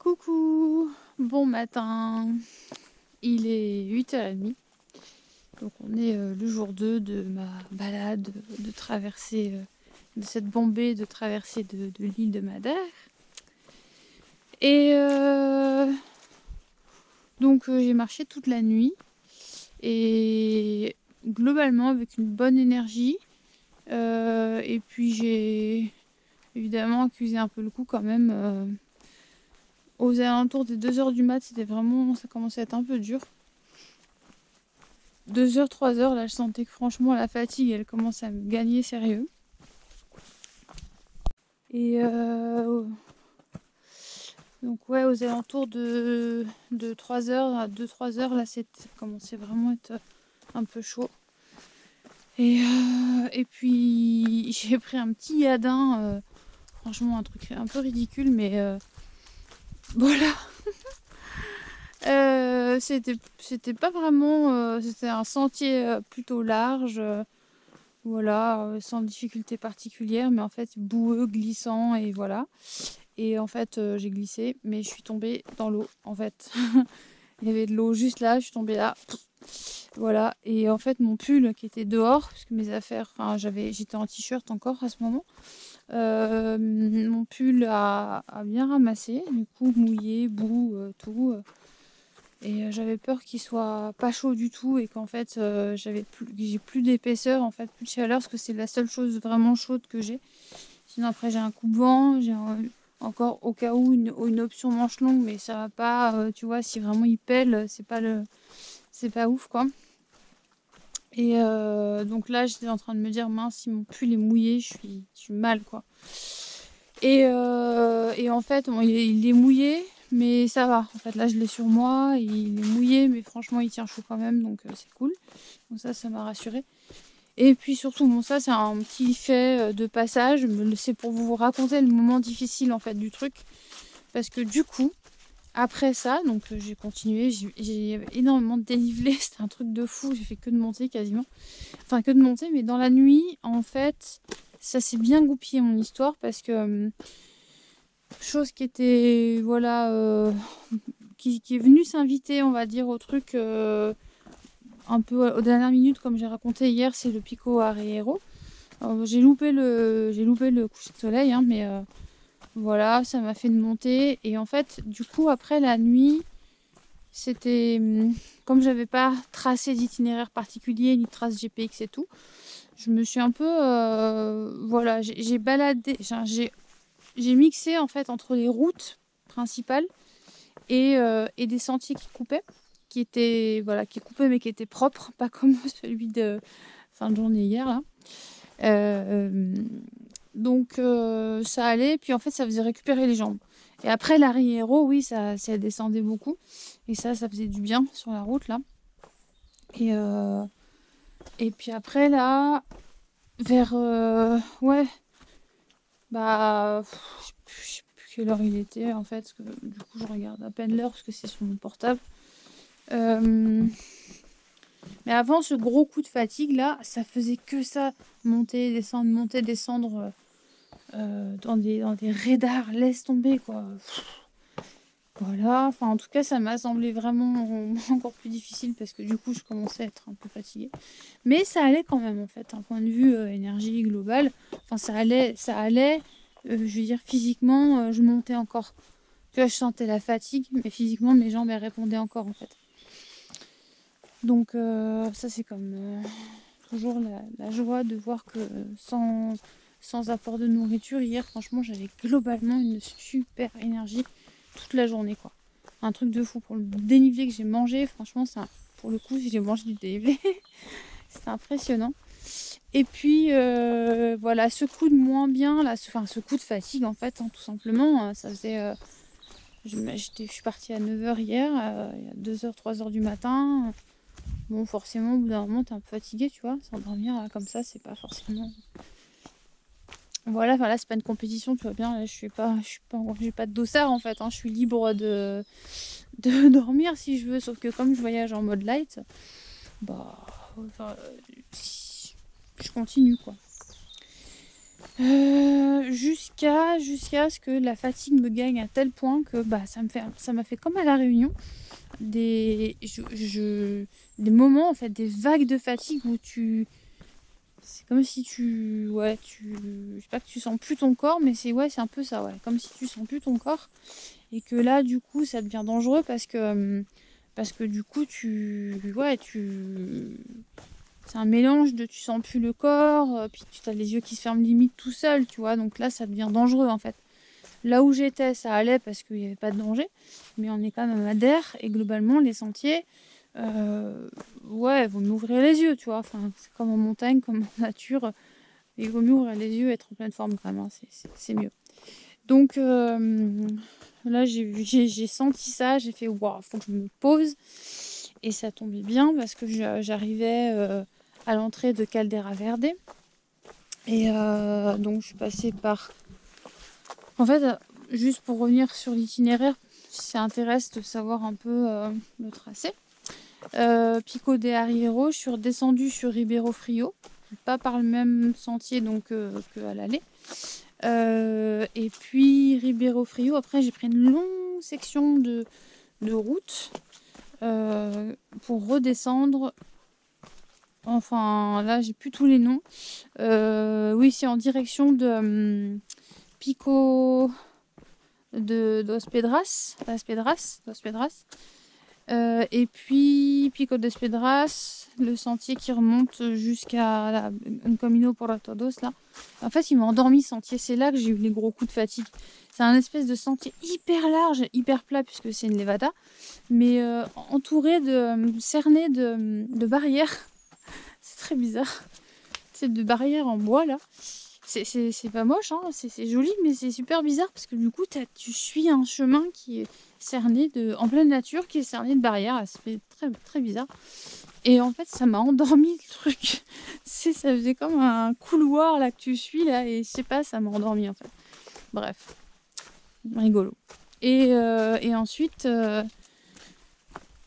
Coucou, bon matin, il est 8h30, donc on est le jour 2 de ma balade de traversée de cette bombée de traversée de l'île de Madère. Et donc j'ai marché toute la nuit et globalement avec une bonne énergie. Et puis j'ai évidemment accusé un peu le coup quand même. Aux alentours des 2h du mat, c'était vraiment, ça commençait à être un peu dur. 2h, 3h, là je sentais que franchement la fatigue elle commence à me gagner sérieux. Et donc ouais, aux alentours de 3h à 2-3h, là ça commençait vraiment à être un peu chaud. Et puis j'ai pris un petit yadin, franchement un truc un peu ridicule, mais voilà. C'était pas vraiment, c'était un sentier plutôt large, voilà, sans difficulté particulière, mais en fait boueux, glissant et voilà. Et en fait j'ai glissé, mais je suis tombée dans l'eau en fait. Il y avait de l'eau juste là, je suis tombée là, voilà. Et en fait mon pull qui était dehors, parce que mes affaires, enfin j'étais en t-shirt encore à ce moment, mon pull a bien ramassé, du coup mouillé, boue, tout. Et j'avais peur qu'il soit pas chaud du tout et qu'en fait j'ai plus d'épaisseur, en fait plus de chaleur, parce que c'est la seule chose vraiment chaude que j'ai. Sinon après j'ai un coupe-vent, encore au cas où une option manche longue, mais ça va pas, tu vois, si vraiment il pèle, c'est pas ouf quoi. Et donc là j'étais en train de me dire mince, si mon pull est mouillé, je suis mal quoi. Et en fait bon, il est mouillé, mais ça va. En fait là je l'ai sur moi, il est mouillé, mais franchement il tient chaud quand même, donc c'est cool. Donc ça m'a rassurée. Et puis surtout, bon ça c'est un petit fait de passage, mais c'est pour vous raconter le moment difficile en fait du truc. Parce que du coup, après ça, donc j'ai continué, j'ai énormément de dénivelé, c'était un truc de fou, j'ai fait que de monter quasiment. Enfin que de monter, mais dans la nuit, en fait, ça s'est bien goupillé mon histoire, parce que chose qui était, voilà, qui est venue s'inviter, on va dire, au truc un peu aux dernières minutes, comme j'ai raconté hier, c'est le Pico Arriero. J'ai loupé le coucher de soleil, hein, mais voilà, ça m'a fait de monter. Et en fait, du coup, après la nuit, c'était comme j'avais pas tracé d'itinéraire particulier, ni de trace GPX et tout, je me suis un peu, voilà, j'ai baladé, j'ai mixé en fait entre les routes principales et des sentiers qui étaient, voilà, qui coupaient mais qui étaient propres, pas comme celui de fin de journée hier là. Donc ça allait, puis en fait ça faisait récupérer les jambes. Et après l'arrière-héros, oui, ça descendait beaucoup. Et ça faisait du bien sur la route là. Et puis après là, vers ouais, bah je sais plus quelle heure il était en fait, parce que du coup je regarde à peine l'heure parce que c'est sur mon portable. Mais avant ce gros coup de fatigue là, ça faisait que ça, monter, descendre dans des radars, laisse tomber quoi. Voilà, enfin en tout cas ça m'a semblé vraiment encore plus difficile, parce que du coup je commençais à être un peu fatiguée. Mais ça allait quand même en fait, d'un point de vue énergie globale. Enfin ça allait, je veux dire physiquement, je montais encore. Tu vois, je sentais la fatigue, mais physiquement mes jambes elles répondaient encore en fait. Donc ça c'est comme toujours la joie de voir que sans apport de nourriture, hier franchement j'avais globalement une super énergie toute la journée quoi. Un truc de fou. Pour le dénivelé que j'ai mangé, franchement ça, pour le coup j'ai mangé du dénivelé. C'était impressionnant. Et puis voilà, ce coup de moins bien là, enfin ce coup de fatigue en fait, hein, tout simplement, ça faisait je suis partie à 9h hier, il y a 2h, 3h du matin. Bon, forcément, au bout d'un moment, t'es un peu fatigué, tu vois. S'endormir là, comme ça, c'est pas forcément. Voilà, enfin là, c'est pas une compétition, tu vois bien. Là, j'ai pas de dossard en fait, hein. Je suis libre de dormir si je veux, sauf que comme je voyage en mode light, bah, enfin, je continue quoi. Jusqu'à ce que la fatigue me gagne à tel point que bah, ça m'a fait comme à la Réunion, des moments, en fait, des vagues de fatigue où c'est comme si je sais pas que tu sens plus ton corps, mais c'est un peu ça, ouais, comme si tu sens plus ton corps et que là, du coup, ça devient dangereux parce que du coup, c'est un mélange de tu sens plus le corps, puis tu as les yeux qui se ferment limite tout seul, tu vois, donc là, ça devient dangereux, en fait. Là où j'étais, ça allait parce qu'il n'y avait pas de danger, mais on est quand même à Madère et globalement, les sentiers, vaut mieux ouvrir les yeux, tu vois. Enfin, c'est comme en montagne, comme en nature, il vaut mieux ouvrir les yeux et être en pleine forme quand même, hein, c'est mieux. Donc là, j'ai senti ça, j'ai fait waouh, faut que je me pose. Et ça tombait bien parce que j'arrivais à l'entrée de Caldera Verde. Et donc je suis passée par. En fait, juste pour revenir sur l'itinéraire, si ça intéresse de savoir un peu le tracé. Pico de Arriero, je suis redescendue sur Ribeiro Frio, pas par le même sentier donc qu'à l'aller. Et puis Ribeiro Frio, après j'ai pris une longue section de route pour redescendre. Enfin là j'ai plus tous les noms. Oui, c'est en direction de Pico dos Pedras, Dos Pedras. Et puis Pico dos Pedras, le sentier qui remonte jusqu'à un Camino por Todos là. En fait, il m'a endormi ce sentier. C'est là que j'ai eu les gros coups de fatigue. C'est un espèce de sentier hyper large, hyper plat puisque c'est une levada, mais entouré cerné de barrières. C'est très bizarre. C'est de barrières en bois là. C'est pas moche, hein, c'est joli, mais c'est super bizarre parce que du coup, tu suis un chemin qui est cerné en pleine nature, qui est cerné de barrières. C'est très, très bizarre. Et en fait, ça m'a endormi le truc. Ça faisait comme un couloir là que tu suis là, et je sais pas, ça m'a endormi en fait. Bref, rigolo. Et ensuite,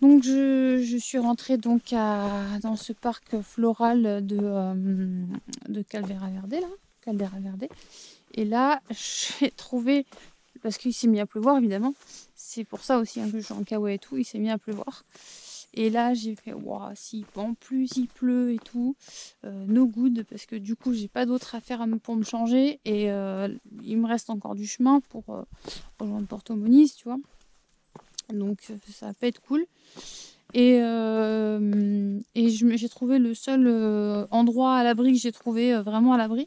donc je suis rentrée donc dans ce parc floral de Caldera Verde là. Caldera Verde. Et là, j'ai trouvé, parce qu'il s'est mis à pleuvoir évidemment, c'est pour ça aussi hein, que je suis en kawaii et tout, il s'est mis à pleuvoir. Et là, j'ai fait, waouh, si en plus il pleut et tout, no good, parce que du coup, j'ai pas d'autre affaire pour me changer et il me reste encore du chemin pour rejoindre Porto Moniz, tu vois. Donc ça va pas être cool. Et j'ai trouvé le seul endroit à l'abri que j'ai trouvé vraiment à l'abri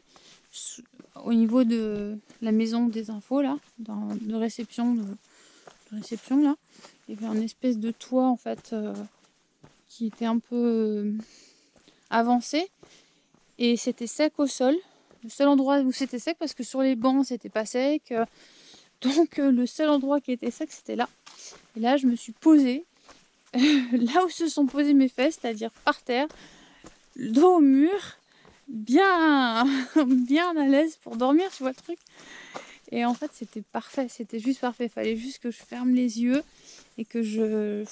au niveau de la maison des infos là, de réception là. Il y avait un espèce de toit en fait qui était un peu avancé et c'était sec au sol. Le seul endroit où c'était sec parce que sur les bancs c'était pas sec. Donc le seul endroit qui était sec c'était là. Et là je me suis posée là où se sont posées mes fesses, c'est-à-dire par terre, le dos au mur, bien, bien à l'aise pour dormir, tu vois le truc. Et en fait, c'était parfait, c'était juste parfait. Il fallait juste que je ferme les yeux et que je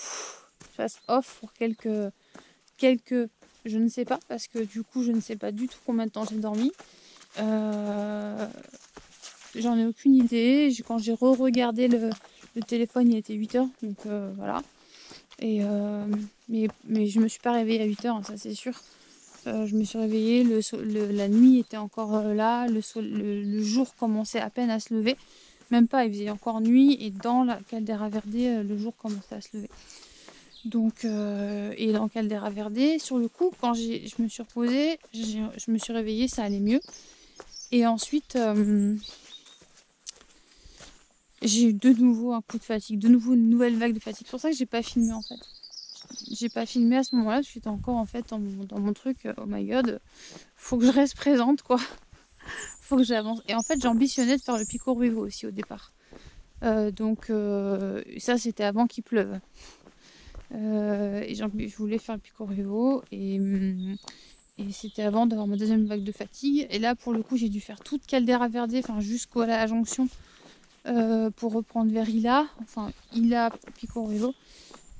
fasse off pour quelques, je ne sais pas, parce que du coup, je ne sais pas du tout combien de temps j'ai dormi. J'en ai aucune idée. Quand j'ai re-regardé le téléphone, il était 8h, donc voilà. Et mais je me suis pas réveillée à 8h, hein, ça c'est sûr. Je me suis réveillée, la nuit était encore là, le jour commençait à peine à se lever. Même pas, il faisait encore nuit et dans la Caldera Verde, le jour commençait à se lever. Donc, et dans Caldera Verde, sur le coup, quand je me suis reposée, je me suis réveillée, ça allait mieux. Et ensuite, j'ai eu de nouveau un coup de fatigue, de nouveau une nouvelle vague de fatigue. C'est pour ça que j'ai pas filmé en fait. J'ai pas filmé à ce moment-là, je suis encore en fait dans mon truc, oh my god, faut que je reste présente quoi. Faut que j'avance. Et en fait, j'ambitionnais de faire le Pico Ruivo aussi au départ. Donc ça, c'était avant qu'il pleuve. Et je voulais faire le Pico Ruivo et c'était avant d'avoir ma deuxième vague de fatigue. Et là, pour le coup, j'ai dû faire toute Caldera Verde, enfin jusqu'à la jonction pour reprendre vers Ila, enfin Ila Pico Ruivo.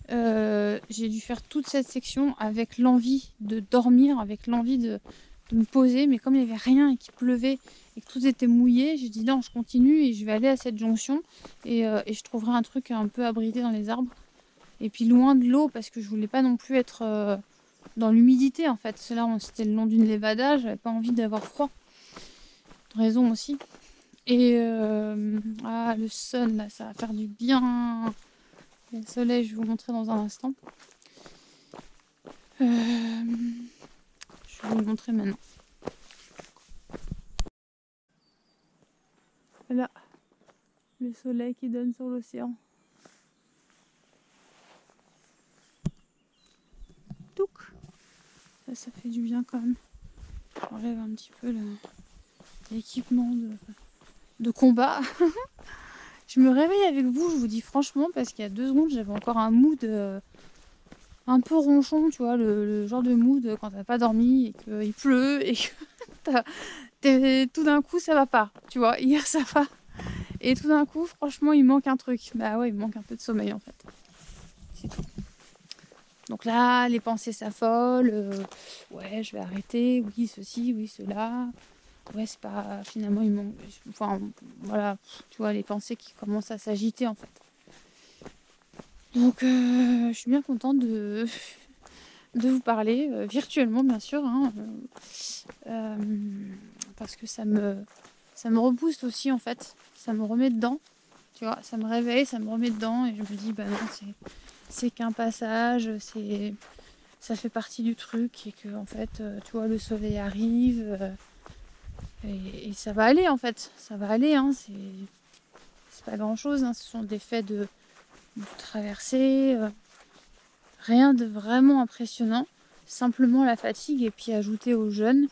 J'ai dû faire toute cette section avec l'envie de dormir, avec l'envie de me poser, mais comme il n'y avait rien et qu'il pleuvait et que tout était mouillé, j'ai dit non, je continue et je vais aller à cette jonction et je trouverai un truc un peu abrité dans les arbres. Et puis loin de l'eau parce que je voulais pas non plus être dans l'humidité en fait. Là, c'était le long d'une levada, j'avais pas envie d'avoir froid. Raison aussi. Et le sun là, ça va faire du bien. Le soleil, je vais vous montrer dans un instant. Je vais vous le montrer maintenant. Là, le soleil qui donne sur l'océan. Touc. Ça fait du bien quand même. J'enlève un petit peu l'équipement de combat. Je me réveille avec vous, je vous dis franchement, parce qu'il y a 2 secondes, j'avais encore un mood un peu ronchon, tu vois, le genre de mood quand t'as pas dormi et qu'il pleut et que tout d'un coup ça va pas, tu vois. Hier ça va. Et tout d'un coup, franchement, il manque un truc. Bah ouais, il manque un peu de sommeil en fait. C'est tout. Donc là, les pensées s'affolent. Ouais, je vais arrêter. Oui, ceci, oui, cela. Ouais, c'est pas. Finalement, il manque. Enfin, voilà, tu vois, les pensées qui commencent à s'agiter en fait. Donc, je suis bien contente de vous parler, virtuellement bien sûr, hein, parce que ça me rebooste aussi en fait. Ça me remet dedans. Tu vois, ça me réveille, ça me remet dedans et je me dis, bah non, c'est qu'un passage, ça fait partie du truc et que en fait, tu vois, le soleil arrive et ça va aller en fait, ça va aller, hein, c'est pas grand chose, hein, ce sont des faits de traversée, rien de vraiment impressionnant, simplement la fatigue et puis ajouter au jeûne,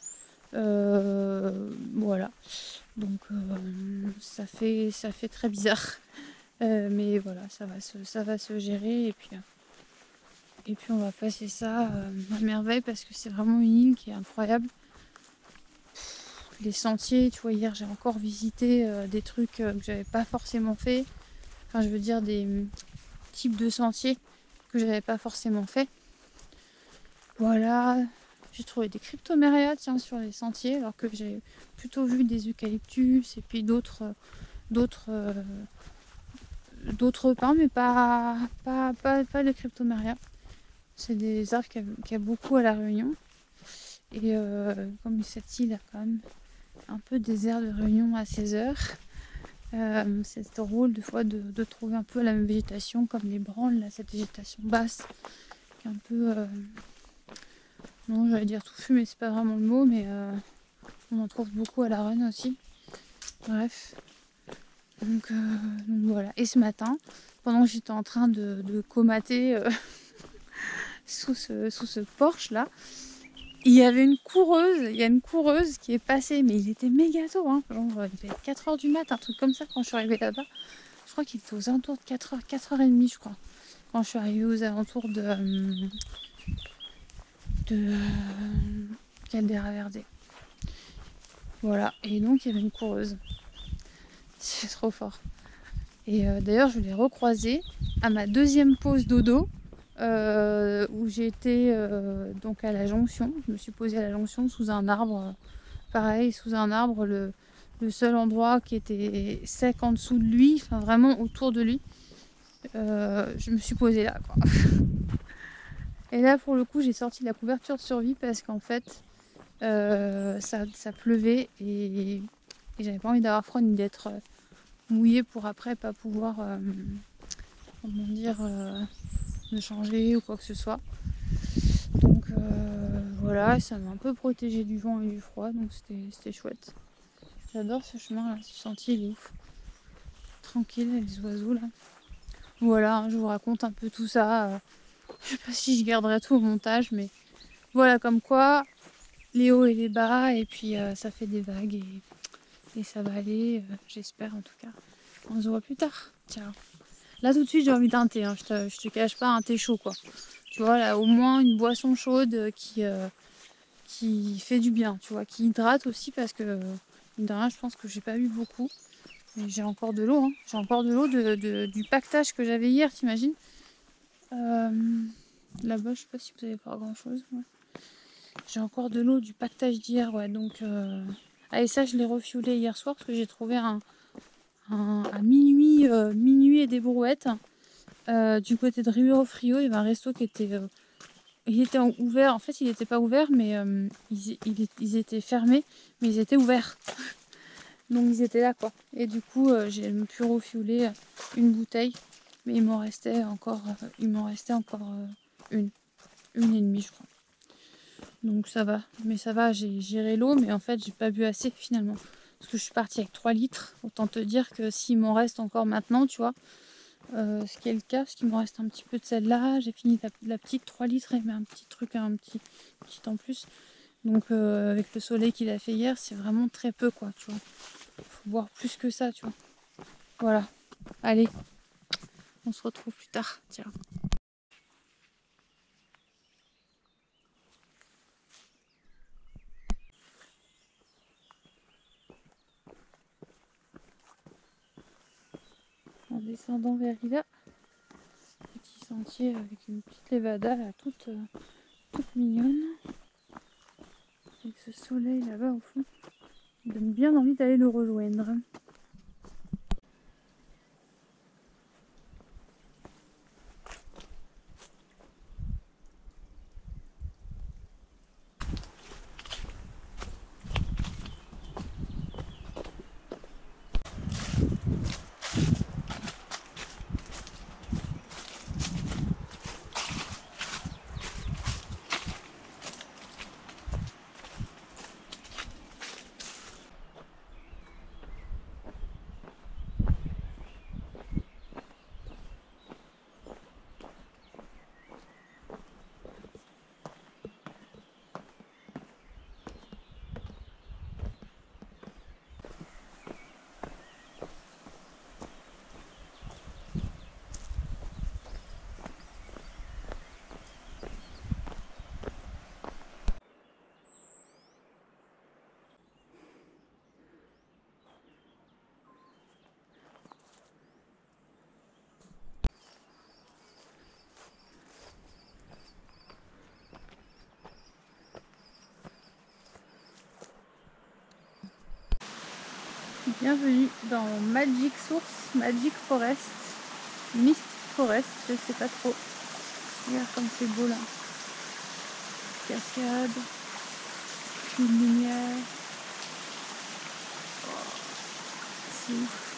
voilà, donc ça fait très bizarre. Mais voilà, ça va se gérer et puis on va passer ça à merveille parce que c'est vraiment une île qui est incroyable. Les sentiers, tu vois, hier j'ai encore visité des trucs que j'avais pas forcément fait. Enfin, je veux dire des types de sentiers que j'avais pas forcément fait. Voilà, j'ai trouvé des cryptomérias, tiens, sur les sentiers, alors que j'ai plutôt vu des eucalyptus et puis d'autres pins, mais pas de cryptoméria. C'est des arbres qu'il y a beaucoup à La Réunion. Et comme cette île a quand même un peu désert de Réunion à 16 heures, c'est drôle des fois de trouver un peu la même végétation comme les branles, là, cette végétation basse qui est un peu... non, j'allais dire touffue, mais c'est pas vraiment le mot, mais on en trouve beaucoup à La Réunion aussi. Bref. Donc voilà. Et ce matin, pendant que j'étais en train de comater sous ce porche là, il y avait une coureuse qui est passée, mais il était méga tôt, hein. Genre, il devait être 4h du mat, un truc comme ça quand je suis arrivée là-bas. Je crois qu'il était aux alentours de 4h, 4h30 je crois. Quand je suis arrivée aux alentours de Caldera Verde. Voilà, et donc il y avait une coureuse. C'est trop fort. Et d'ailleurs, je l'ai recroisée à ma 2e pause dodo, où j'étais donc à la jonction. Je me suis posée à la jonction sous un arbre. Pareil, sous un arbre, le seul endroit qui était sec en dessous de lui, enfin vraiment autour de lui. Je me suis posée là, quoi. Et là, pour le coup, j'ai sorti la couverture de survie parce qu'en fait, ça pleuvait et j'avais pas envie d'avoir froid ni d'être mouillée pour après pas pouvoir, comment dire, me changer ou quoi que ce soit. Donc voilà, ça m'a un peu protégée du vent et du froid, donc c'était chouette. J'adore ce chemin là, ce sentier il est ouf. Tranquille avec les oiseaux là. Voilà, hein, je vous raconte un peu tout ça. Je sais pas si je garderai tout au montage, mais voilà, comme quoi les hauts et les bas, et puis ça fait des vagues et ça va aller, j'espère en tout cas. On se voit plus tard. Ciao. Là tout de suite j'ai envie d'un thé, hein. Je te cache pas, un thé chaud quoi. Tu vois, là au moins une boisson chaude qui fait du bien, tu vois, qui hydrate aussi parce que mine de rien, je pense que j'ai pas eu beaucoup. Mais j'ai encore de l'eau, hein. J'ai encore de l'eau du pactage que j'avais hier, t'imagines. Là-bas, je sais pas si vous allez voir grand chose. Ouais. J'ai encore de l'eau du pactage d'hier, ouais, donc Ah, et ça, je l'ai refiolé hier soir parce que j'ai trouvé à minuit, minuit et des brouettes. Du côté de Ribeirão-Frio, il y avait un resto qui était... il était ouvert. En fait, il n'était pas ouvert, mais ils étaient fermés, mais ils étaient ouverts. Donc ils étaient là, quoi. Et du coup, j'ai pu refioler une bouteille. Mais il m'en restait encore, une et demie, je crois. Donc ça va. Mais ça va, j'ai géré l'eau, mais en fait, j'ai pas bu assez finalement. Parce que je suis partie avec 3 litres. Autant te dire que s'il m'en reste encore maintenant, tu vois, ce qui est le cas, parce qu'il me reste un petit peu de celle-là. J'ai fini la petite 3 litres et mais un petit truc, un petit en plus. Donc avec le soleil qu'il a fait hier, c'est vraiment très peu, quoi, tu vois. Faut boire plus que ça, tu vois. Voilà. Allez, on se retrouve plus tard. Tiens. En descendant vers là, petit sentier avec une petite lévada là, toute mignonne. Avec ce soleil là-bas au fond, il donne bien envie d'aller le rejoindre. Bienvenue dans Magic Source, Magic Forest, Mist Forest, je sais pas trop. Regarde comme c'est beau là. Cascade, une lumière. C'est ouf.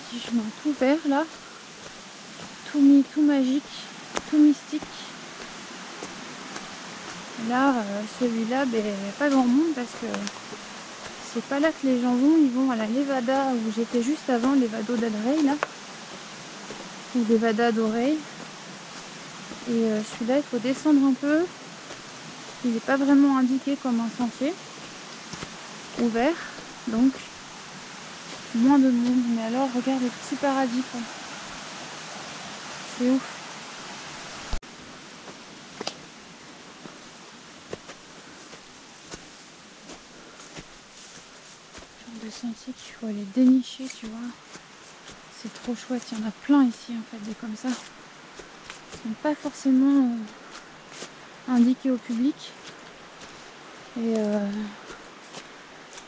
Petit chemin tout vert là, tout magique, tout mystique. Là, celui-là, ben, pas grand monde parce que c'est pas là que les gens vont. Ils vont à la Levada où j'étais juste avant, Levado del Rey là, ou Levada d'Oreille. Et celui-là, il faut descendre un peu. Il n'est pas vraiment indiqué comme un sentier ouvert, donc moins de monde. Mais alors, regarde le petit paradis, quoi. C'est ouf. Genre de sentier qu'il faut aller dénicher, tu vois. C'est trop chouette. Il y en a plein ici, en fait, des comme ça. Ils sont pas forcément indiqués au public. Et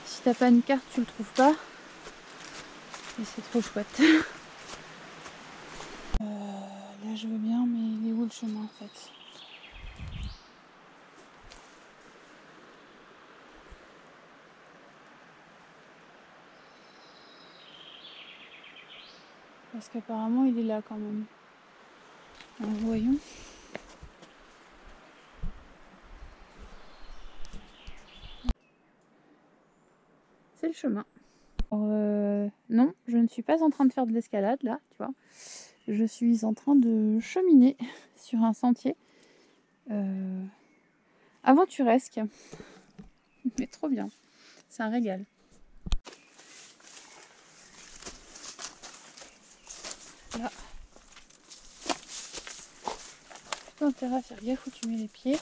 si t'as pas une carte, tu le trouves pas. Et c'est trop chouette. Là, je veux bien, mais il est où le chemin, en fait? Parce qu'apparemment, il est là quand même. Alors, voyons. C'est le chemin. Alors, non, je ne suis pas en train de faire de l'escalade là, tu vois. Je suis en train de cheminer sur un sentier aventuresque, mais trop bien, c'est un régal. Là, plutôt intérêt à faire gaffe où tu mets les pieds,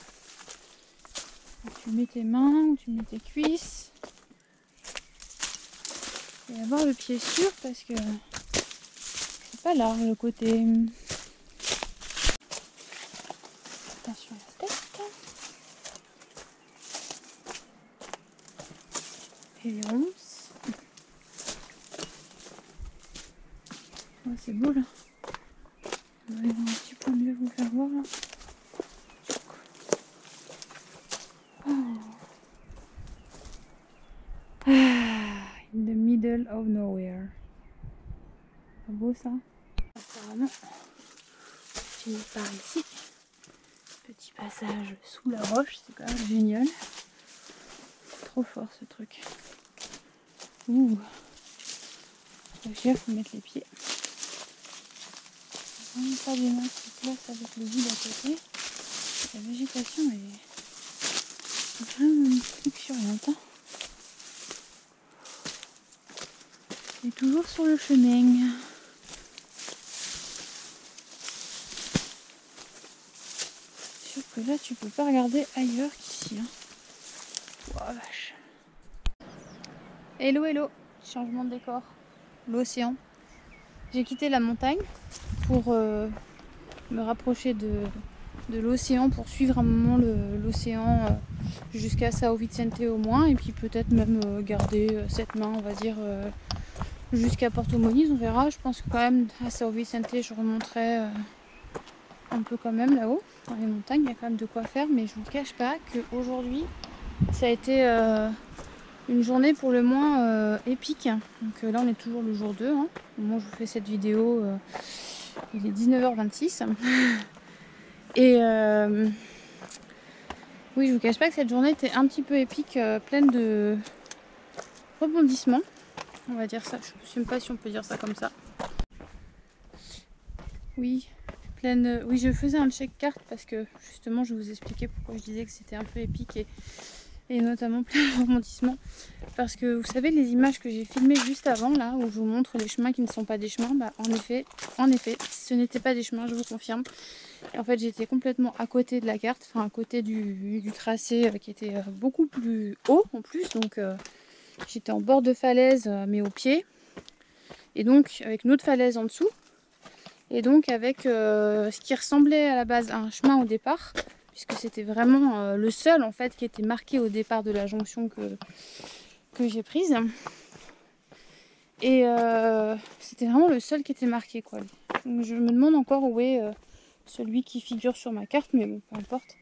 où tu mets tes mains, où tu mets tes cuisses, et avoir le pied sûr parce que c'est pas large le côté. Attention à la tête. Et les ronces. Oh, c'est beau là. On va aller voir un petit point de vue vous faire voir là. Oh. Ah, in the middle of nowhere. C'est beau ça. Apparemment, tu par ici. Petit passage sous la roche, c'est quand même génial. Trop fort ce truc. Ouh. Faut faut mettre les pieds. Vraiment pas des masses de place avec le vide à côté. La végétation est vraiment luxuriante. Et toujours sur le chemin. Sûr que là tu peux pas regarder ailleurs qu'ici. Hein. Oh vache. Hello hello, changement de décor. L'océan. J'ai quitté la montagne pour me rapprocher de l'océan, pour suivre un moment l'océan jusqu'à São Vicente au moins, et puis peut-être même garder cette main, on va dire, jusqu'à Porto Moniz, on verra. Je pense que quand même à São Vicente je remonterai un peu quand même là-haut, dans les montagnes, il y a quand même de quoi faire, mais je vous cache pas qu'aujourd'hui ça a été une journée pour le moins épique. Donc là on est toujours le jour 2, hein. Au moment où je vous fais cette vidéo, il est 19h26. Et oui, je vous cache pas que cette journée était un petit peu épique, pleine de rebondissements. On va dire ça, je ne sais même pas si on peut dire ça comme ça. Oui, pleine. Oui, je faisais un check carte parce que justement je vais vous expliquer pourquoi je disais que c'était un peu épique et notamment plein de rebondissements. Parce que vous savez, les images que j'ai filmées juste avant, là, où je vous montre les chemins qui ne sont pas des chemins, bah, en effet, ce n'étaient pas des chemins, je vous confirme. Et en fait, j'étais complètement à côté de la carte, enfin à côté du tracé qui était beaucoup plus haut en plus. Donc j'étais en bord de falaise, mais au pied. Et donc avec une autre falaise en dessous. Et donc avec ce qui ressemblait à la base à un chemin au départ, puisque c'était vraiment le seul en fait qui était marqué au départ de la jonction que j'ai prise. Et c'était vraiment le seul qui était marqué, quoi. Donc je me demande encore où est celui qui figure sur ma carte, mais bon, peu importe.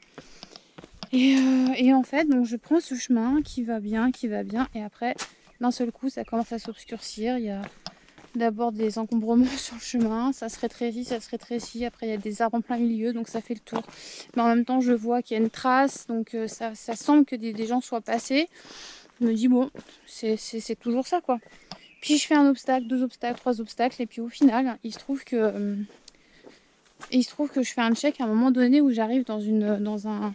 Et en fait, donc je prends ce chemin qui va bien, et après, d'un seul coup, ça commence à s'obscurcir. Il y a d'abord des encombrements sur le chemin, ça se rétrécit, après il y a des arbres en plein milieu, donc ça fait le tour. Mais en même temps, je vois qu'il y a une trace, donc ça semble que des gens soient passés. Je me dis, bon, c'est toujours ça, quoi. Puis je fais un obstacle, 2 obstacles, 3 obstacles, et puis au final, il se trouve que je fais un check à un moment donné où j'arrive dans un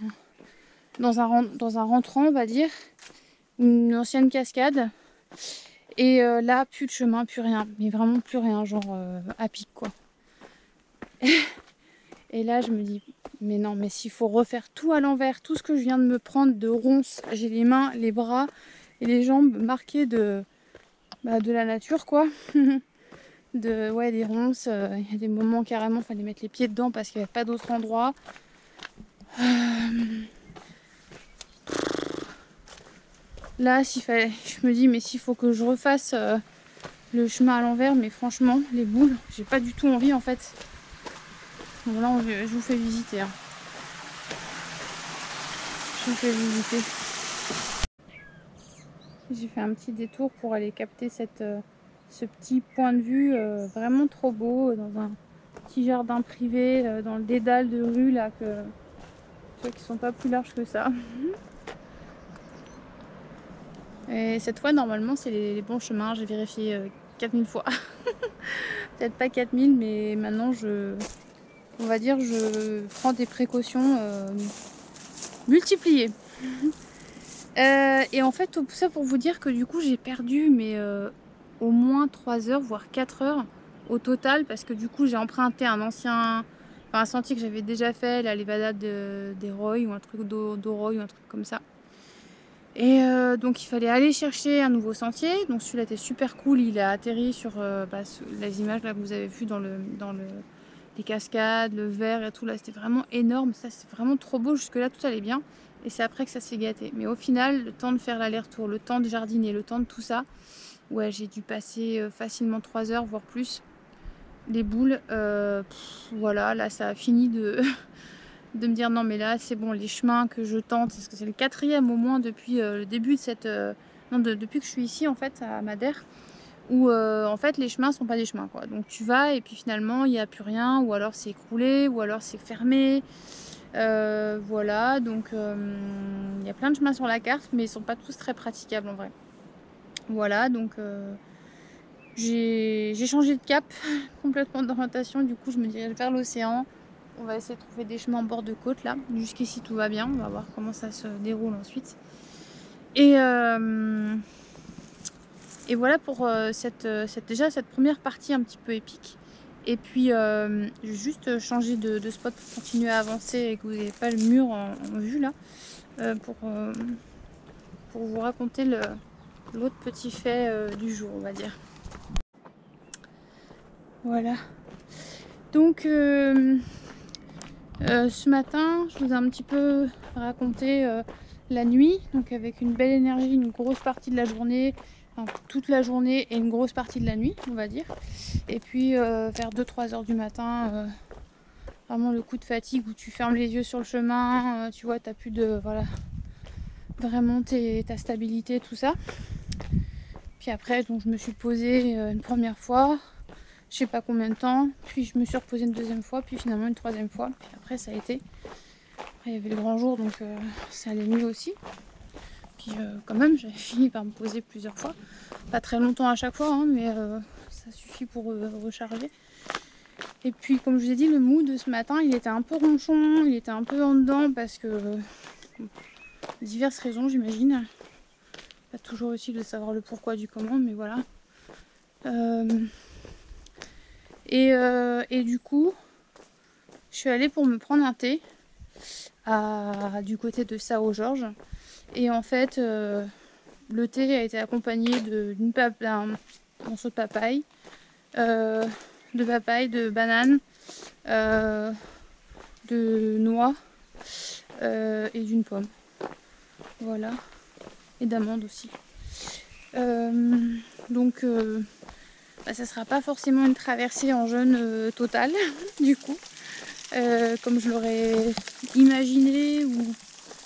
rentrant, on va dire, une ancienne cascade. Et là, plus de chemin, plus rien. Mais vraiment plus rien, genre à pic, quoi. Et là, je me dis, mais non, mais s'il faut refaire tout à l'envers, tout ce que je viens de me prendre de ronces, j'ai les mains, les bras et les jambes marquées de la nature, quoi. Ouais, des ronces. Il y a des moments carrément, il fallait mettre les pieds dedans parce qu'il n'y avait pas d'autre endroit. Là, je me dis, mais s'il faut que je refasse le chemin à l'envers, mais franchement, les boules, j'ai pas du tout envie en fait. Donc là, je vous fais visiter. Hein. Je vous fais visiter. J'ai fait un petit détour pour aller capter ce petit point de vue vraiment trop beau dans un petit jardin privé, dans le dédale de rue là, qui sont pas plus larges que ça. Et cette fois, normalement, c'est les bons chemins. J'ai vérifié 4000 fois. Peut-être pas 4000, mais maintenant on va dire, je prends des précautions multipliées. Et en fait, tout ça pour vous dire que du coup, j'ai perdu au moins 3 heures, voire 4 heures au total, parce que du coup, j'ai emprunté un sentier que j'avais déjà fait, la Levada des Roy, ou un truc d'Oroy, ou un truc comme ça. Et donc il fallait aller chercher un nouveau sentier. Donc celui-là était super cool, il a atterri sur les images là que vous avez vues dans les cascades, le vert et tout, là c'était vraiment énorme, ça c'est vraiment trop beau, jusque là tout allait bien. Et c'est après que ça s'est gâté. Mais au final, le temps de faire l'aller-retour, le temps de jardiner, le temps de tout ça, ouais, j'ai dû passer facilement 3 heures, voire plus. Les boules, voilà, là ça a fini de me dire non mais là c'est bon, les chemins que je tente, parce que c'est le 4e au moins depuis le début de cette... depuis que je suis ici en fait à Madère, où en fait les chemins sont pas des chemins quoi. Donc tu vas et puis finalement il n'y a plus rien, ou alors c'est écroulé, ou alors c'est fermé. Voilà, donc il y a plein de chemins sur la carte, mais ils sont pas tous très praticables en vrai. Voilà, donc j'ai changé de cap complètement d'orientation. Du coup je me dirige vers l'océan. On va essayer de trouver des chemins en bord de côte là. Jusqu'ici tout va bien, on va voir comment ça se déroule ensuite. Et voilà pour déjà cette première partie un petit peu épique. Et puis je vais juste changer de spot pour continuer à avancer et que vous n'ayez pas le mur en vue là, pour vous raconter l'autre petit fait du jour, on va dire. Voilà. Donc ce matin, je vous ai un petit peu raconté la nuit, donc avec une belle énergie, une grosse partie de la journée, enfin, toute la journée et une grosse partie de la nuit, on va dire. Et puis vers 2-3 heures du matin, vraiment le coup de fatigue où tu fermes les yeux sur le chemin, tu vois, t'as plus de... Voilà, vraiment ta stabilité, tout ça. Puis après, donc, je me suis posée une première fois, je sais pas combien de temps, puis je me suis reposée une deuxième fois, puis finalement une troisième fois, puis après ça a été. Après il y avait le grand jour, donc ça allait mieux aussi. Puis quand même, j'avais fini par me poser plusieurs fois, pas très longtemps à chaque fois, hein, mais ça suffit pour recharger. Et puis comme je vous ai dit, le mood de ce matin, il était un peu ronchon, il était un peu en dedans parce que diverses raisons, j'imagine. Pas toujours utile de savoir le pourquoi du comment, mais voilà. Et du coup, je suis allée pour me prendre un thé du côté de Sao-Georges. Et en fait, le thé a été accompagné d'un morceau de papaye, de banane, de noix et d'une pomme. Voilà. Et d'amandes aussi. Donc ça sera pas forcément une traversée en jeûne total du coup, comme je l'aurais imaginé ou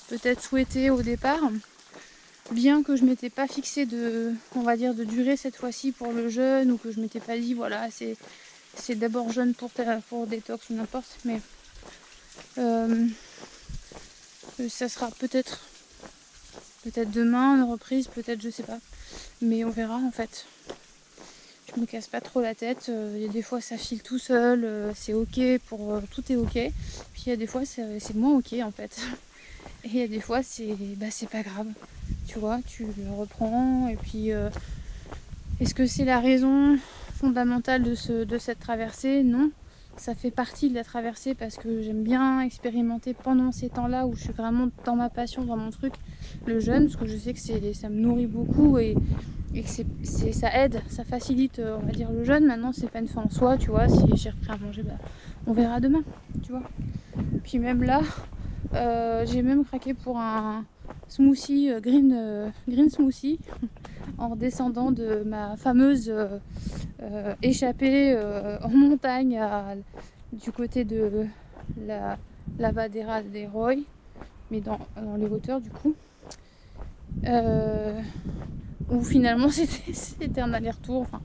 peut-être souhaité au départ, bien que je m'étais pas fixé on va dire de durée cette fois-ci pour le jeûne, ou que je m'étais pas dit voilà c'est d'abord jeûne pour détox ou n'importe, mais ça sera peut-être demain une reprise, peut-être, je sais pas, mais on verra en fait. Je me casse pas trop la tête, il y a des fois ça file tout seul, c'est ok tout est ok, puis il y a des fois c'est moins ok en fait, et il y a des fois c'est pas grave, tu vois, tu le reprends. Et puis est-ce que c'est la raison fondamentale de cette traversée? Non, ça fait partie de la traversée parce que j'aime bien expérimenter pendant ces temps-là où je suis vraiment dans ma passion, dans mon truc, le jeûne, parce que je sais que ça me nourrit beaucoup et que ça aide, ça facilite, on va dire, le jeûne. Maintenant c'est pas une fin en soi, tu vois, si j'ai repris à manger, on verra demain, tu vois. Puis même là, j'ai même craqué pour un smoothie, green smoothie, en redescendant de ma fameuse échappée en montagne du côté de la Lavadera des Roy, mais dans les hauteurs du coup. Où finalement c'était un aller-retour, enfin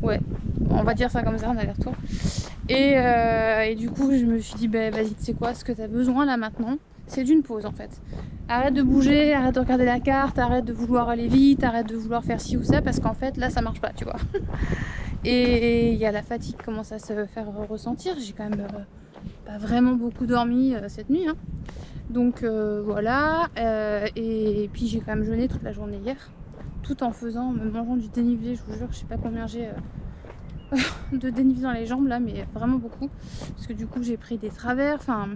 ouais, on va dire ça comme ça, un aller-retour. Et du coup je me suis dit vas-y, tu sais quoi, ce que tu as besoin là maintenant c'est d'une pause en fait. arrête de bouger, arrête de regarder la carte, arrête de vouloir aller vite, arrête de vouloir faire ci ou ça, parce qu'en fait là ça marche pas, tu vois. Et il y a la fatigue qui commence à se faire ressentir. J'ai quand même pas vraiment beaucoup dormi cette nuit, hein. Donc voilà, et puis j'ai quand même jeûné toute la journée hier, tout en me mangeant du dénivelé. Je vous jure, je sais pas combien j'ai de dénivelé dans les jambes là, mais vraiment beaucoup, parce que du coup j'ai pris des travers, enfin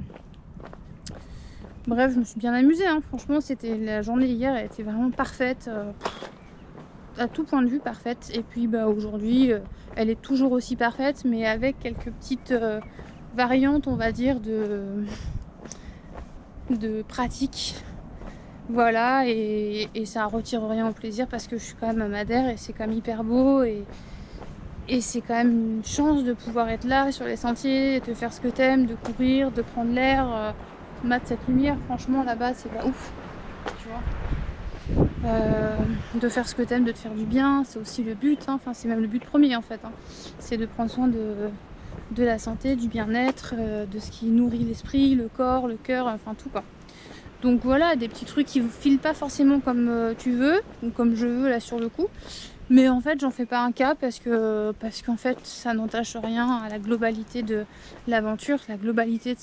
bref, je me suis bien amusée, hein. Franchement, la journée hier, elle était vraiment parfaite, à tout point de vue parfaite. Et puis bah aujourd'hui, elle est toujours aussi parfaite, mais avec quelques petites variantes, on va dire, de pratique. Voilà, et ça retire rien au plaisir, parce que je suis quand même à Madère et c'est quand même hyper beau, et c'est quand même une chance de pouvoir être là sur les sentiers, de faire ce que t'aimes, de courir, de prendre l'air, mat cette lumière. Franchement là-bas c'est pas ouf, tu vois. De faire ce que t'aimes, de te faire du bien, c'est aussi le but, hein. Enfin c'est même le but premier en fait, hein. C'est de prendre soin de la santé, du bien-être, de ce qui nourrit l'esprit, le corps, le cœur, enfin tout quoi. Donc voilà, des petits trucs qui vous filent pas forcément comme tu veux, ou comme je veux là sur le coup. Mais en fait, j'en fais pas un cas parce qu'en fait, ça n'entache rien à la globalité de l'aventure, la globalité de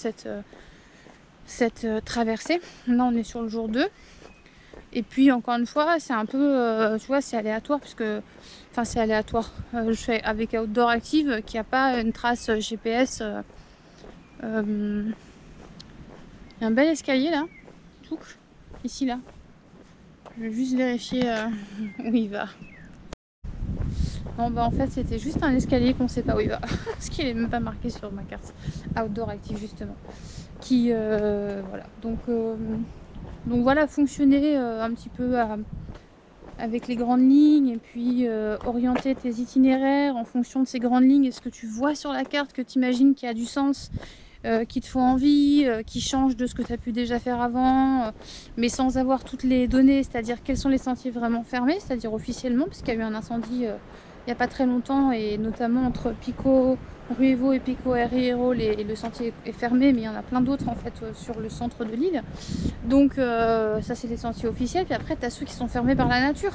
cette traversée. Là, on est sur le jour 2. Et puis, encore une fois, c'est un peu, tu vois, c'est aléatoire, parce que, enfin, c'est aléatoire. Je fais avec Outdoor Active, qui a pas une trace GPS. Il y a un bel escalier là, tout, ici là. Je vais juste vérifier où il va. Non, bah en fait c'était juste un escalier qu'on sait pas où il va parce qu'il est même pas marqué sur ma carte Outdoor Active justement, qui voilà, donc voilà, fonctionner un petit peu avec les grandes lignes, et puis orienter tes itinéraires en fonction de ces grandes lignes et ce que tu vois sur la carte, que tu imagines qui a du sens, qui te font envie, qui change de ce que tu as pu déjà faire avant, mais sans avoir toutes les données, c'est-à-dire quels sont les sentiers vraiment fermés, c'est-à-dire officiellement, parce qu'il y a eu un incendie il n'y a pas très longtemps, et notamment entre Pico Ruevo et Pico Arriero, le sentier est fermé, mais il y en a plein d'autres en fait sur le centre de l'île. Donc ça c'est les sentiers officiels. Puis après tu as ceux qui sont fermés par la nature,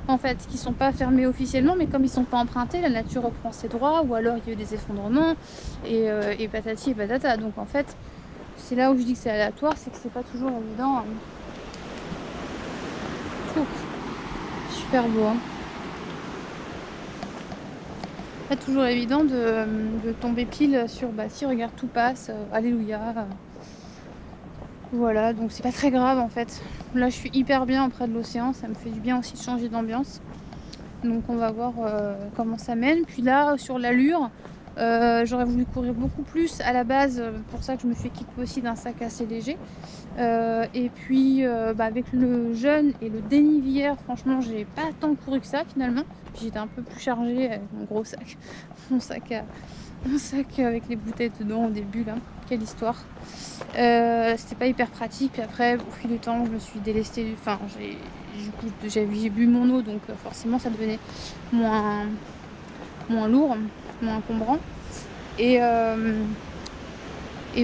en fait, qui sont pas fermés officiellement, mais comme ils sont pas empruntés, la nature reprend ses droits, ou alors il y a eu des effondrements, et patati et patata. Donc en fait, c'est là où je dis que c'est aléatoire, c'est que c'est pas toujours évident, hein. Super beau, hein. Pas toujours évident de tomber pile sur, bah si, regarde, tout passe, alléluia. Voilà, donc c'est pas très grave en fait. Là je suis hyper bien auprès de l'océan, ça me fait du bien aussi de changer d'ambiance. Donc on va voir comment ça mène. Puis là, sur l'allure, j'aurais voulu courir beaucoup plus à la base, pour ça que je me suis équipée aussi d'un sac assez léger. Et puis bah, avec le jeûne et le dénivelé hier, franchement j'ai pas tant couru que ça finalement. Puis j'étais un peu plus chargée avec mon gros sac, mon sac avec les bouteilles dedans au début là. Quelle histoire. C'était pas hyper pratique. Puis après, au fil du temps, je me suis délestée, enfin j'ai bu mon eau, donc forcément ça devenait moins lourd, moins encombrant, et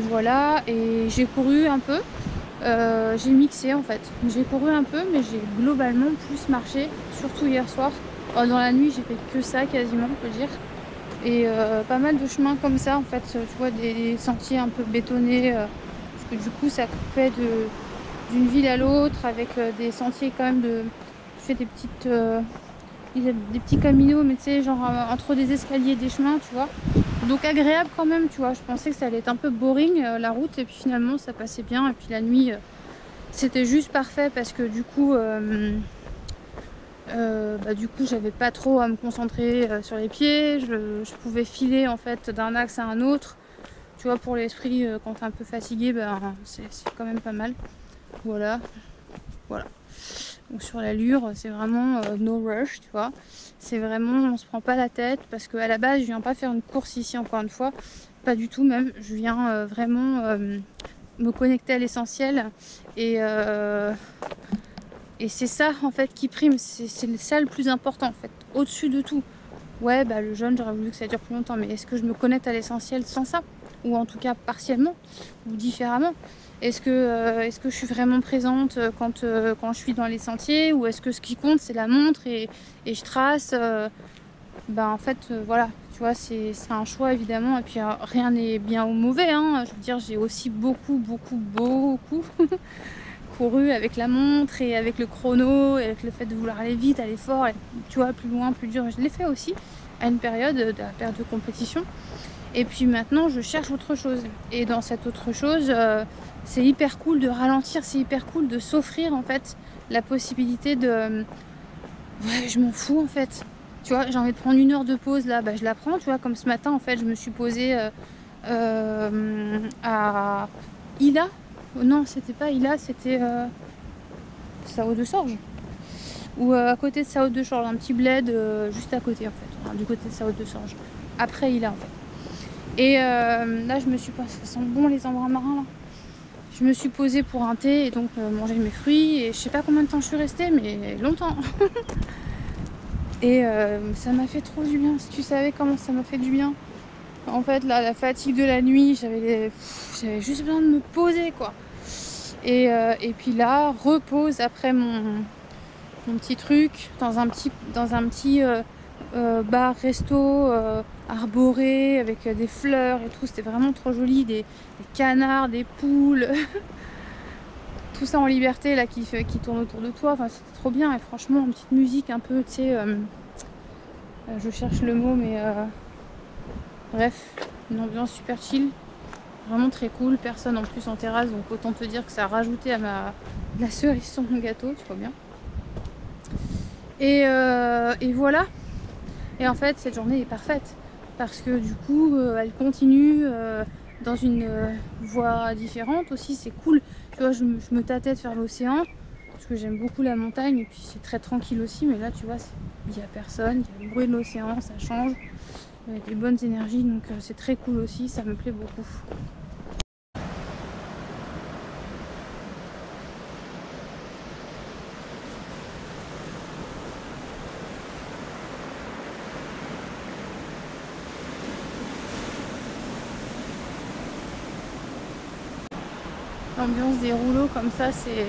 voilà. Et j'ai couru un peu, j'ai mixé en fait, j'ai couru un peu, mais j'ai globalement plus marché, surtout hier soir. Dans la nuit j'ai fait que ça quasiment, on peut dire. Et pas mal de chemins comme ça en fait, tu vois, des sentiers un peu bétonnés, parce que du coup ça coupait d'une ville à l'autre, avec des sentiers quand même je fais des petits caminos, mais tu sais, genre entre des escaliers et des chemins, tu vois, donc agréable quand même, tu vois. Je pensais que ça allait être un peu boring la route, et puis finalement ça passait bien. Et puis la nuit c'était juste parfait, parce que du coup j'avais pas trop à me concentrer sur les pieds, je pouvais filer en fait d'un axe à un autre, tu vois. Pour l'esprit, quand t'es un peu fatigué, c'est quand même pas mal. Voilà. Donc sur l'allure, c'est vraiment no rush, tu vois. C'est vraiment, on se prend pas la tête, parce qu'à la base je viens pas faire une course ici, encore une fois, pas du tout même. Je viens vraiment me connecter à l'essentiel, et c'est ça en fait qui prime, c'est ça le plus important en fait, au-dessus de tout. Ouais, bah le jeûne, j'aurais voulu que ça dure plus longtemps, mais est-ce que je me connecte à l'essentiel sans ça? ou en tout cas partiellement, ou différemment. Est-ce que je suis vraiment présente quand je suis dans les sentiers, ou est-ce que ce qui compte c'est la montre et je trace ben en fait voilà, tu vois, c'est un choix évidemment, et puis rien n'est bien ou mauvais, hein. Je veux dire, j'ai aussi beaucoup couru avec la montre et avec le chrono et avec le fait de vouloir aller vite, aller fort, et, tu vois, plus loin, plus dur. Je l'ai fait aussi à une période, de la période de compétition. Et puis maintenant, je cherche autre chose. Et dans cette autre chose, c'est hyper cool de ralentir, c'est hyper cool de s'offrir en fait la possibilité de... Ouais, je m'en fous en fait. Tu vois, j'ai envie de prendre une heure de pause là, bah, je la prends, tu vois, comme ce matin en fait, je me suis posée à Ila. Non, c'était pas Ila, c'était Sao de Sorge. Ou à côté de Sao de Sorge, un petit bled juste à côté en fait, enfin, du côté de Sao de Sorge. Après Ila en fait. Et là, je me suis passé, ça sent bon les embruns marins là. Je me suis posée pour un thé et donc manger mes fruits. Et je sais pas combien de temps je suis restée, mais longtemps. Et ça m'a fait trop du bien. Si tu savais comment ça m'a fait du bien. En fait, là, la fatigue de la nuit, j'avais juste besoin de me poser, quoi. Et puis là, repose après mon petit truc dans un petit bar resto arboré avec des fleurs et tout. C'était vraiment trop joli, des canards, des poules, tout ça en liberté là qui tourne autour de toi. Enfin, c'était trop bien. Et franchement, une petite musique un peu, tu sais, je cherche le mot, mais bref, une ambiance super chill, vraiment très cool. Personne en plus en terrasse, donc autant te dire que ça a rajouté à la cerise sur mon gâteau, tu vois bien. Et voilà. Et en fait, cette journée est parfaite parce que du coup, elle continue dans une voie différente aussi. C'est cool. Tu vois, je me tâtais de faire l'océan parce que j'aime beaucoup la montagne et puis c'est très tranquille aussi. Mais là, tu vois, il n'y a personne, il y a le bruit de l'océan, ça change. Il y a des bonnes énergies, donc c'est très cool aussi. Ça me plaît beaucoup. L'ambiance des rouleaux comme ça, c'est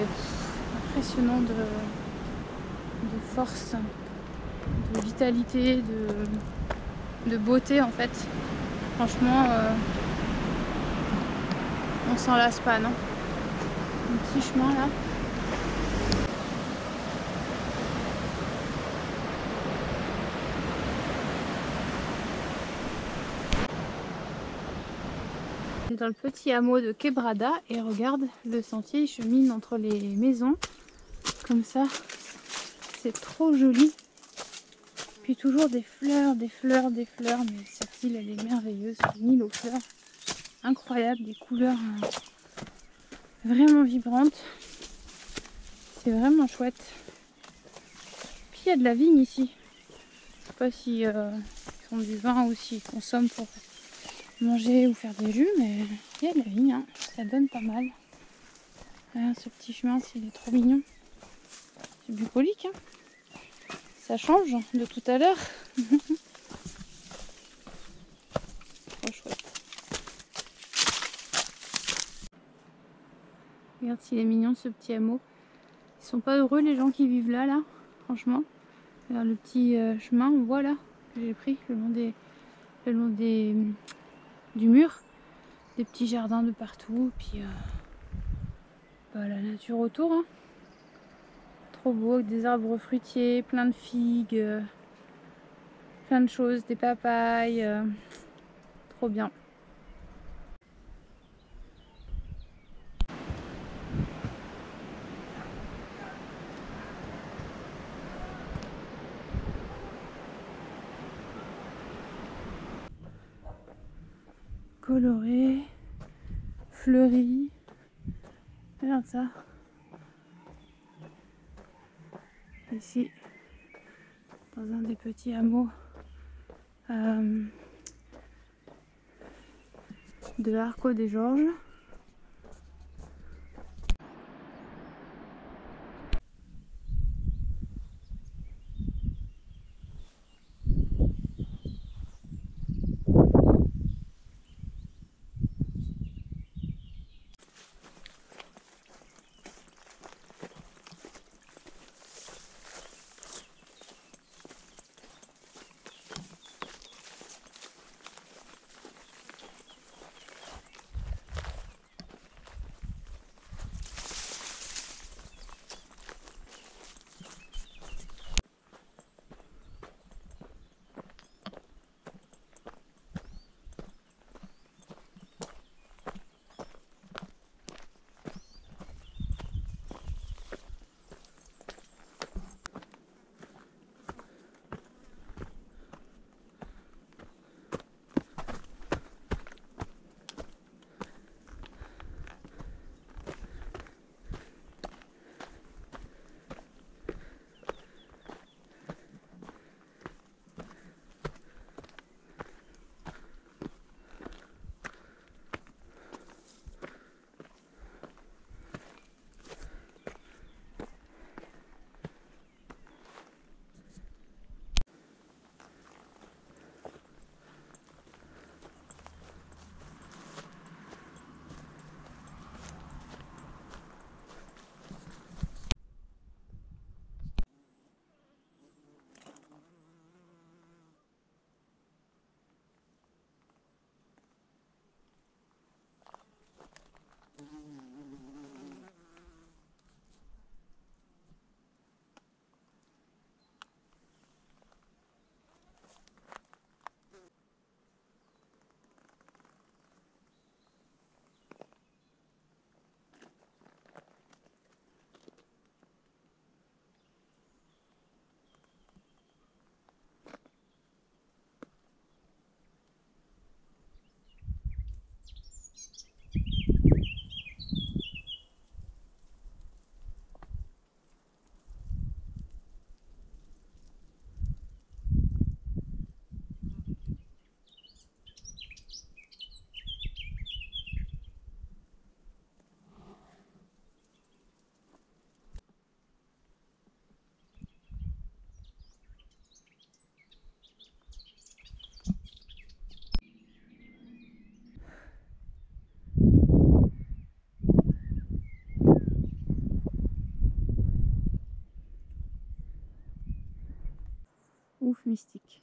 impressionnant de force, de vitalité, de beauté en fait. Franchement, on s'en lasse pas, non? Un petit chemin là. On est dans le petit hameau de Quebrada et regarde, le sentier il chemine entre les maisons comme ça. C'est trop joli. Puis toujours des fleurs, des fleurs, des fleurs. Mais cette île elle est merveilleuse, une île aux fleurs incroyable, des couleurs vraiment vibrantes. C'est vraiment chouette. Puis il y a de la vigne ici. Je sais pas si ils font du vin ou s'ils consomment pour manger ou faire des jus, mais il y a de la vigne, hein. Ça donne pas mal. Regarde ce petit chemin, il est trop mignon. C'est bucolique, hein. Ça change de tout à l'heure. Trop chouette. Regarde s'il est mignon ce petit hameau. Ils sont pas heureux les gens qui vivent là, franchement. Regarde le petit chemin, voilà, que j'ai pris le long du mur. Des petits jardins de partout, puis bah, la nature autour, hein. Trop beau, avec des arbres fruitiers, plein de figues, plein de choses, des papayes, trop bien. Coloré, fleuri, regarde ça. Ici, dans un des petits hameaux de l'Arco des Georges. ouf mystique.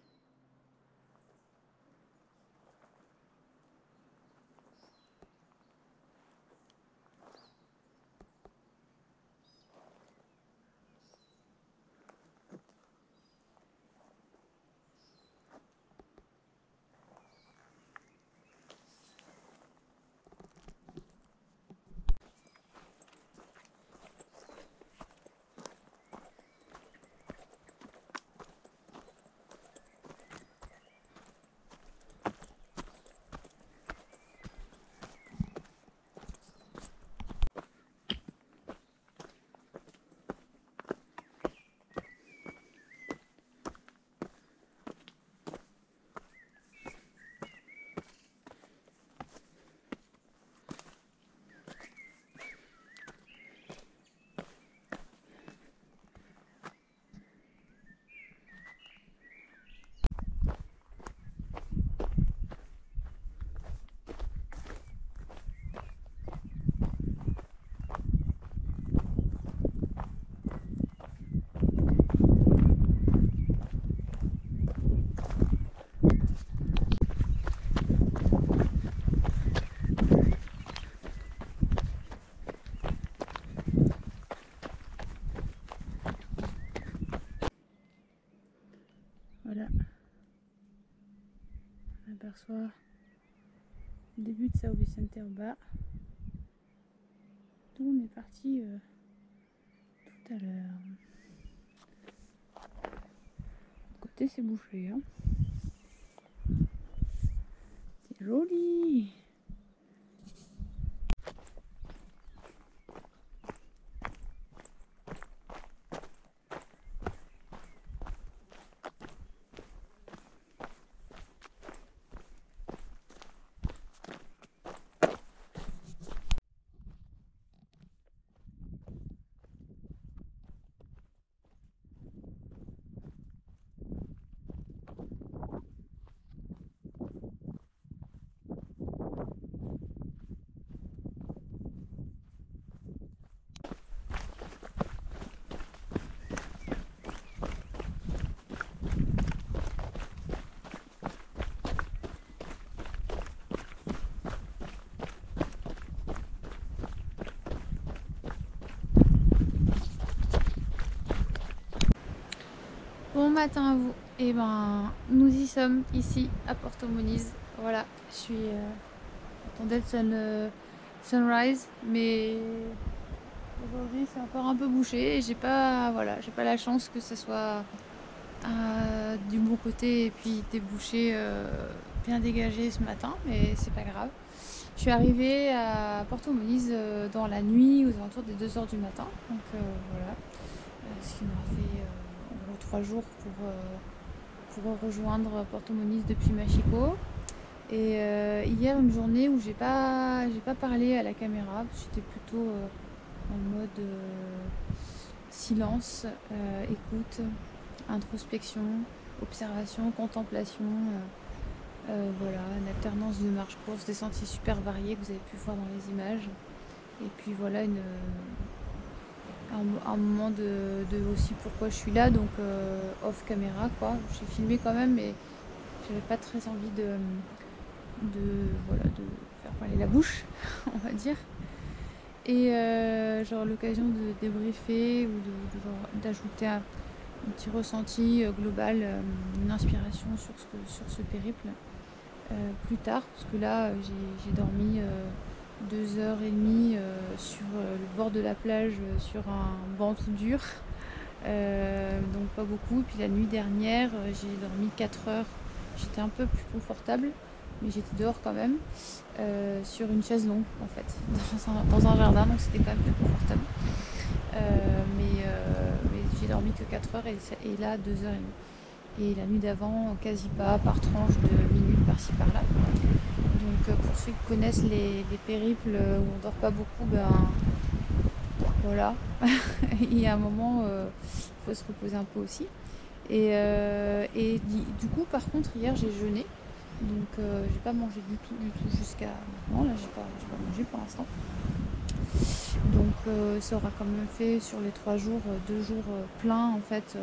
Voilà, on aperçoit le début de Sao Vicente en bas, d'où on est parti tout à l'heure. Côté c'est bouché, hein. C'est joli. Bon matin à vous. Et ben nous y sommes ici à Porto Moniz. Voilà, je suis attendais le sunrise, mais aujourd'hui c'est encore un peu bouché et j'ai pas la chance que ce soit du bon côté et puis débouché bien dégagé ce matin, mais c'est pas grave. Je suis arrivée à Porto Moniz dans la nuit aux alentours des 2 h du matin, donc voilà, ce qui m'aura fait en gros 3 jours pour rejoindre Porto Moniz depuis Machico. Et hier une journée où j'ai pas parlé à la caméra, j'étais plutôt en mode silence, écoute, introspection, observation, contemplation. Voilà, une alternance de marche-course, des sentiers super variés que vous avez pu voir dans les images. Et puis voilà un moment de aussi pourquoi je suis là, donc off caméra quoi. J'ai filmé quand même, mais j'avais pas très envie de faire parler la bouche, on va dire. Et genre l'occasion de débriefer ou d'ajouter un petit ressenti global, une inspiration sur ce périple plus tard, parce que là j'ai dormi 2 h30 sur le bord de la plage sur un banc tout dur, donc pas beaucoup. Et puis la nuit dernière j'ai dormi 4 heures, j'étais un peu plus confortable mais j'étais dehors quand même, sur une chaise longue en fait, dans un jardin, donc c'était quand même plus confortable. Mais j'ai dormi que 4 heures et là 2 h30. Et la nuit d'avant, quasi pas, par tranche de minutes par-ci par-là. Donc pour ceux qui connaissent les périples où on dort pas beaucoup, ben voilà, il y a un moment, il faut se reposer un peu aussi. Et du coup, par contre, hier j'ai jeûné. Donc j'ai pas mangé du tout jusqu'à maintenant. Là j'ai pas mangé pour l'instant. Donc ça aura quand même fait sur les 3 jours, 2 jours pleins en fait,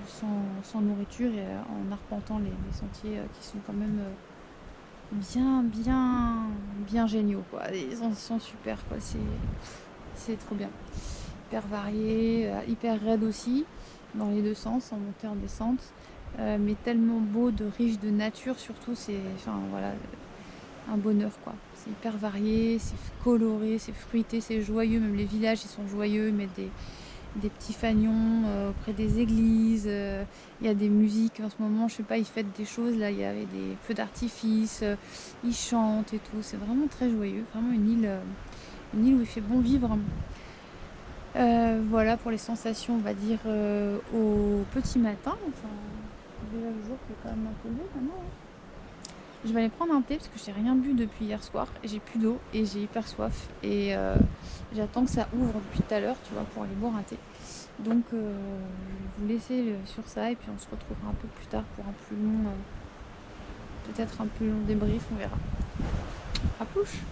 sans nourriture et en arpentant les sentiers qui sont quand même bien géniaux, quoi. Ils sont super, quoi. C'est trop bien. Hyper varié, hyper raide aussi, dans les deux sens, en montée, en descente. Mais tellement beau, riche de nature surtout, c'est, enfin voilà, un bonheur, quoi. C'est hyper varié, c'est coloré, c'est fruité, c'est joyeux. Même les villages, ils sont joyeux, ils mettent des petits fanions auprès des églises. Il y a des musiques en ce moment, je sais pas, ils fêtent des choses. Là, il y avait des feux d'artifice, ils chantent et tout. C'est vraiment très joyeux, vraiment une île où il fait bon vivre. Voilà pour les sensations, on va dire, au petit matin. Enfin, déjà le jour qui est quand même un peu levé maintenant, hein. Je vais aller prendre un thé parce que j'ai rien bu depuis hier soir. J'ai plus d'eau et j'ai hyper soif. Et j'attends que ça ouvre depuis tout à l'heure, tu vois, pour aller boire un thé. Donc, je vais vous laisser sur ça et puis on se retrouvera un peu plus tard pour un plus long, peut-être un plus long débrief, on verra. À plus!